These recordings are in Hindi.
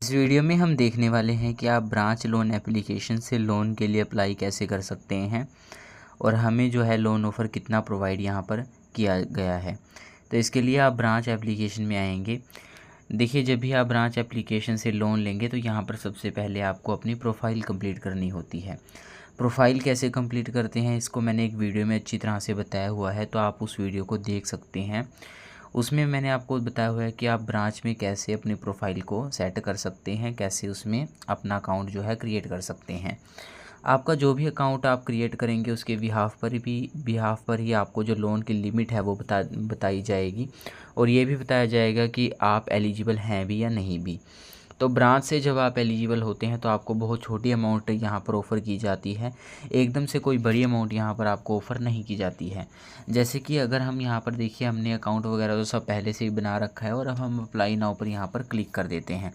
इस वीडियो में हम देखने वाले हैं कि आप ब्रांच लोन एप्लीकेशन से लोन के लिए अप्लाई कैसे कर सकते हैं और हमें जो है लोन ऑफ़र कितना प्रोवाइड यहाँ पर किया गया है। तो इसके लिए आप ब्रांच एप्लीकेशन में आएंगे। देखिए, जब भी आप ब्रांच एप्लीकेशन से लोन लेंगे तो यहाँ पर सबसे पहले आपको अपनी प्रोफाइल कंप्लीट करनी होती है। प्रोफाइल कैसे कंप्लीट करते हैं इसको मैंने एक वीडियो में अच्छी तरह से बताया हुआ है, तो आप उस वीडियो को देख सकते हैं। उसमें मैंने आपको बताया हुआ है कि आप ब्रांच में कैसे अपनी प्रोफाइल को सेट कर सकते हैं, कैसे उसमें अपना अकाउंट जो है क्रिएट कर सकते हैं। आपका जो भी अकाउंट आप क्रिएट करेंगे उसके बिहाफ पर ही आपको जो लोन की लिमिट है वो बताई जाएगी और ये भी बताया जाएगा कि आप एलिजिबल हैं भी या नहीं भी। तो ब्रांच से जब आप एलिजिबल होते हैं तो आपको बहुत छोटी अमाउंट यहाँ पर ऑफ़र की जाती है, एकदम से कोई बड़ी अमाउंट यहाँ पर आपको ऑफ़र नहीं की जाती है। जैसे कि अगर हम यहाँ पर देखिए, हमने अकाउंट वगैरह तो सब पहले से ही बना रखा है और अब हम अप्लाई नाउ पर यहाँ पर क्लिक कर देते हैं।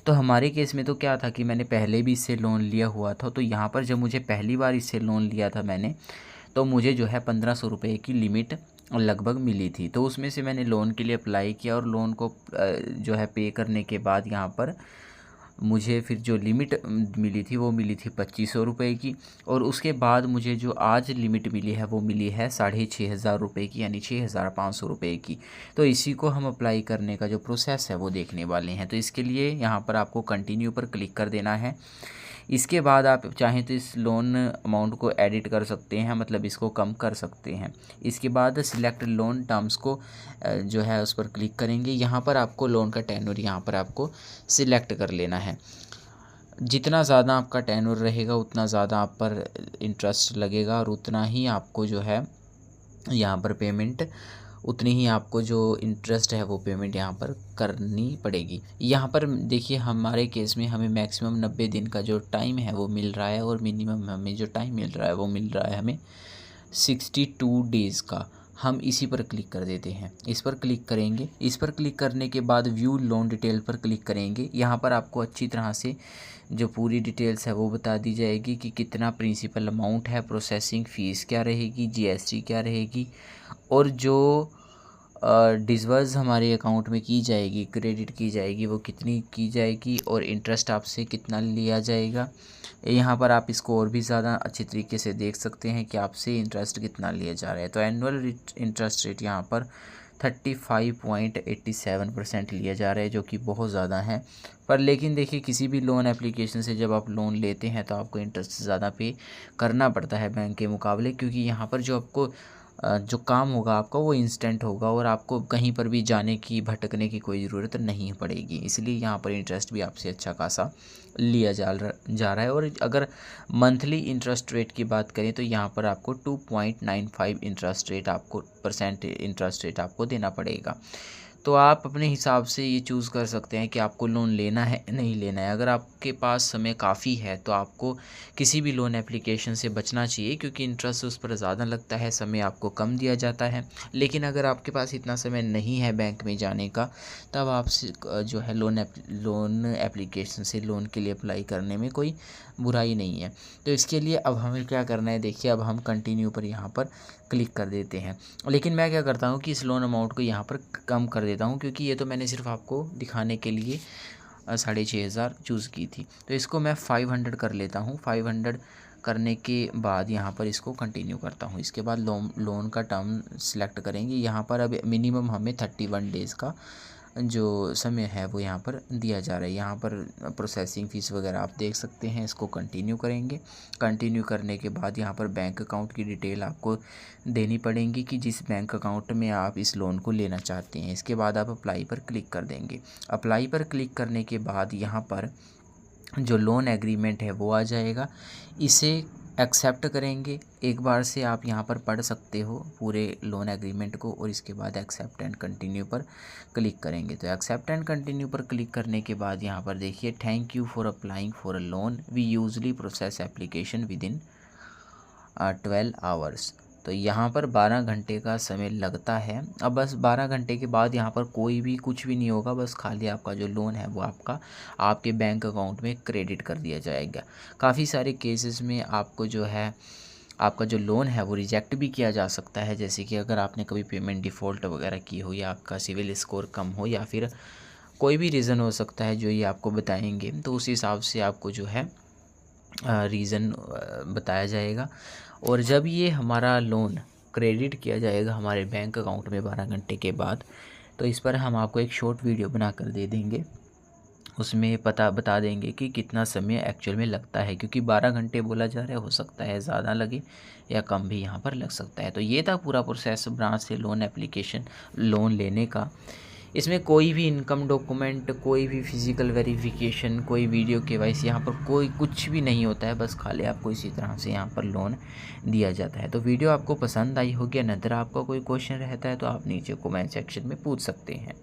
तो हमारे केस में तो क्या था कि मैंने पहले भी इससे लोन लिया हुआ था, तो यहाँ पर जब मुझे पहली बार इससे लोन लिया था मैंने, तो मुझे जो है 1500 रुपये की लिमिट लगभग मिली थी। तो उसमें से मैंने लोन के लिए अप्लाई किया और लोन को जो है पे करने के बाद यहाँ पर मुझे फिर जो लिमिट मिली थी वो मिली थी 2500 रुपये की। और उसके बाद मुझे जो आज लिमिट मिली है वो मिली है 6500 रुपये की, यानी 6500 रुपये की। तो इसी को हम अप्लाई करने का जो प्रोसेस है वो देखने वाले हैं। तो इसके लिए यहाँ पर आपको कंटिन्यू पर क्लिक कर देना है। इसके बाद आप चाहें तो इस लोन अमाउंट को एडिट कर सकते हैं, मतलब इसको कम कर सकते हैं। इसके बाद सिलेक्ट लोन टर्म्स को जो है उस पर क्लिक करेंगे। यहाँ पर आपको लोन का टेन्योर यहाँ पर आपको सिलेक्ट कर लेना है। जितना ज़्यादा आपका टेन्योर रहेगा उतना ज़्यादा आप पर इंटरेस्ट लगेगा और उतना ही आपको जो है यहाँ पर पेमेंट, उतनी ही आपको जो इंटरेस्ट है वो पेमेंट यहाँ पर करनी पड़ेगी। यहाँ पर देखिए, हमारे केस में हमें मैक्सिमम 90 दिन का जो टाइम है वो मिल रहा है और मिनिमम हमें जो टाइम मिल रहा है वो मिल रहा है हमें 62 डेज़ का। हम इसी पर क्लिक कर देते हैं, इस पर क्लिक करेंगे। इस पर क्लिक करने के बाद व्यू लोन डिटेल पर क्लिक करेंगे। यहाँ पर आपको अच्छी तरह से जो पूरी डिटेल्स है वो बता दी जाएगी कि कितना प्रिंसिपल अमाउंट है, प्रोसेसिंग फ़ीस क्या रहेगी, जीएसटी क्या रहेगी और जो डिसबर्स हमारे अकाउंट में की जाएगी, क्रेडिट की जाएगी, वो कितनी की जाएगी और इंटरेस्ट आपसे कितना लिया जाएगा। यहाँ पर आप इसको और भी ज़्यादा अच्छी तरीके से देख सकते हैं कि आपसे इंटरेस्ट कितना लिया जा रहा है। तो एनुअल इंटरेस्ट रेट यहाँ पर 35.87% लिया जा रहा है, जो कि बहुत ज़्यादा है। पर लेकिन देखिए, किसी भी लोन एप्लीकेशन से जब आप लोन लेते हैं तो आपको इंटरेस्ट ज़्यादा पे करना पड़ता है बैंक के मुकाबले, क्योंकि यहाँ पर जो आपको जो काम होगा आपका वो इंस्टेंट होगा और आपको कहीं पर भी जाने की, भटकने की कोई ज़रूरत नहीं पड़ेगी। इसलिए यहाँ पर इंटरेस्ट भी आपसे अच्छा खासा लिया जा रहा है। और अगर मंथली इंटरेस्ट रेट की बात करें तो यहाँ पर आपको 2.95 इंटरेस्ट रेट आपको परसेंट इंटरेस्ट रेट आपको देना पड़ेगा। तो आप अपने हिसाब से ये चूज़ कर सकते हैं कि आपको लोन लेना है नहीं लेना है। अगर आपके पास समय काफ़ी है तो आपको किसी भी लोन एप्लीकेशन से बचना चाहिए, क्योंकि इंटरेस्ट उस पर ज़्यादा लगता है, समय आपको कम दिया जाता है। लेकिन अगर आपके पास इतना समय नहीं है बैंक में जाने का, तब आप जो है लोन एप्लीकेशन से लोन के लिए अप्लाई करने में कोई बुराई नहीं है। तो इसके लिए अब हमें क्या करना है, देखिए, अब हम कंटिन्यू पर यहाँ पर क्लिक कर देते हैं। लेकिन मैं क्या करता हूँ कि इस लोन अमाउंट को यहाँ पर कम कर देता हूँ, क्योंकि ये तो मैंने सिर्फ आपको दिखाने के लिए 6500 चूज़ की थी। तो इसको मैं 500 कर लेता हूँ। 500 करने के बाद यहाँ पर इसको कंटिन्यू करता हूँ। इसके बाद लोन का टर्म सिलेक्ट करेंगे। यहाँ पर अब मिनिमम हमें 31 डेज़ का जो समय है वो यहाँ पर दिया जा रहा है। यहाँ पर प्रोसेसिंग फ़ीस वगैरह आप देख सकते हैं। इसको कंटिन्यू करेंगे। कंटिन्यू करने के बाद यहाँ पर बैंक अकाउंट की डिटेल आपको देनी पड़ेगी कि जिस बैंक अकाउंट में आप इस लोन को लेना चाहते हैं। इसके बाद आप अप्लाई पर क्लिक कर देंगे। अप्लाई पर क्लिक करने के बाद यहाँ पर जो लोन एग्रीमेंट है वो आ जाएगा, इसे एक्सेप्ट करेंगे। एक बार से आप यहाँ पर पढ़ सकते हो पूरे लोन एग्रीमेंट को और इसके बाद एक्सेप्ट एंड कंटिन्यू पर क्लिक करेंगे। तो एक्सेप्ट एंड कंटिन्यू पर क्लिक करने के बाद यहाँ पर देखिए, thank you for applying for a loan, we usually process application within 12 hours. तो यहाँ पर 12 घंटे का समय लगता है। अब बस 12 घंटे के बाद यहाँ पर कोई भी कुछ भी नहीं होगा, बस खाली आपका जो लोन है वो आपके बैंक अकाउंट में क्रेडिट कर दिया जाएगा। काफ़ी सारे केसेस में आपको जो है आपका जो लोन है वो रिजेक्ट भी किया जा सकता है, जैसे कि अगर आपने कभी पेमेंट डिफ़ॉल्ट वगैरह की हो या आपका सिविल स्कोर कम हो या फिर कोई भी रीज़न हो सकता है जो ये आपको बताएंगे, तो उस हिसाब से आपको जो है रीज़न बताया जाएगा। और जब ये हमारा लोन क्रेडिट किया जाएगा हमारे बैंक अकाउंट में 12 घंटे के बाद, तो इस पर हम आपको एक शॉर्ट वीडियो बना कर दे देंगे। उसमें बता देंगे कि कितना समय एक्चुअल में लगता है, क्योंकि 12 घंटे बोला जा रहा है, हो सकता है ज़्यादा लगे या कम भी यहाँ पर लग सकता है। तो ये था पूरा प्रोसेस ब्रांच से लोन लेने का। इसमें कोई भी इनकम डॉक्यूमेंट, कोई भी फिज़िकल वेरिफिकेशन, कोई वीडियो केवाईसी, यहाँ पर कोई कुछ भी नहीं होता है। बस खाली आपको इसी तरह से यहाँ पर लोन दिया जाता है। तो वीडियो आपको पसंद आई होगी, अनदर आपका कोई क्वेश्चन रहता है तो आप नीचे कमेंट सेक्शन में पूछ सकते हैं।